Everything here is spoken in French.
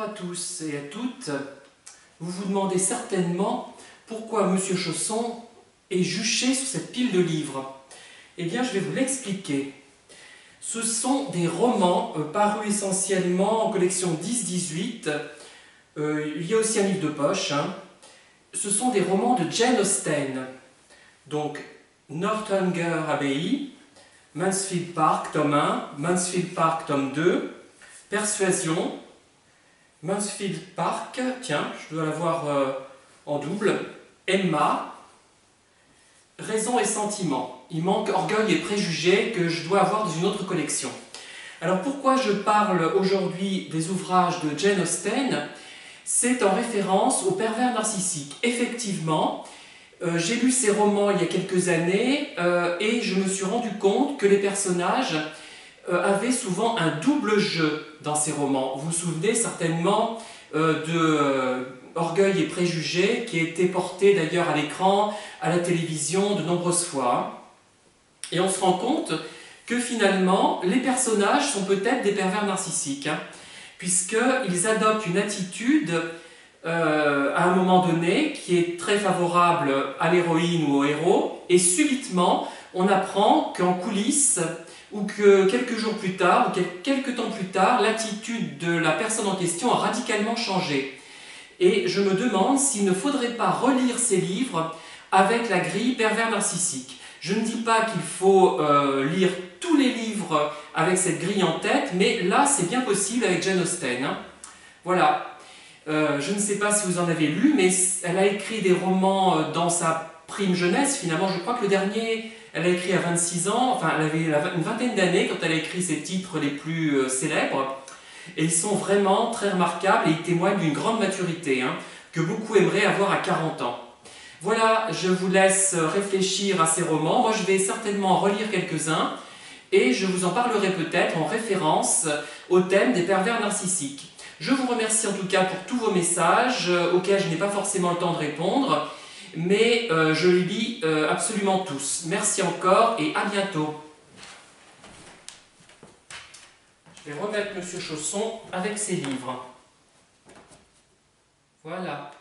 Bonjour à tous et à toutes. Vous vous demandez certainement pourquoi Monsieur Chausson est juché sur cette pile de livres. Eh bien, je vais vous l'expliquer. Ce sont des romans parus essentiellement en collection 10-18. Il y a aussi un livre de poche. Ce sont des romans de Jane Austen. Donc, Northanger Abbey, Mansfield Park, tome 1, Mansfield Park, tome 2, Persuasion, Mansfield Park, tiens, je dois l'avoir en double, Emma, Raison et Sentiment. Il manque Orgueil et Préjugés que je dois avoir dans une autre collection. Alors pourquoi je parle aujourd'hui des ouvrages de Jane Austen? C'est en référence au pervers narcissique. Effectivement, j'ai lu ces romans il y a quelques années et je me suis rendu compte que les personnages avaient souvent un double jeu dans ces romans. Vous vous souvenez certainement de Orgueil et Préjugés, qui a été porté d'ailleurs à l'écran, à la télévision de nombreuses fois. Et on se rend compte que finalement, les personnages sont peut-être des pervers narcissiques, puisqu'ils adoptent une attitude à un moment donné qui est très favorable à l'héroïne ou au héros, et subitement, on apprend qu'en coulisses, ou que quelques jours plus tard, ou quelques temps plus tard, l'attitude de la personne en question a radicalement changé. Et je me demande s'il ne faudrait pas relire ces livres avec la grille pervers narcissique. Je ne dis pas qu'il faut lire tous les livres avec cette grille en tête, mais là c'est bien possible avec Jane Austen. Voilà. Je ne sais pas si vous en avez lu, mais elle a écrit des romans dans sa prime jeunesse. Finalement, je crois que le dernier, elle a écrit à 26 ans, enfin elle avait une vingtaine d'années quand elle a écrit ses titres les plus célèbres. Et ils sont vraiment très remarquables et ils témoignent d'une grande maturité, que beaucoup aimeraient avoir à 40 ans. Voilà, je vous laisse réfléchir à ces romans. Moi, je vais certainement en relire quelques-uns et je vous en parlerai peut-être en référence au thème des pervers narcissiques. Je vous remercie en tout cas pour tous vos messages auxquels je n'ai pas forcément le temps de répondre, mais je les lis absolument tous. Merci encore et à bientôt. Je vais remettre Monsieur Chausson avec ses livres. Voilà.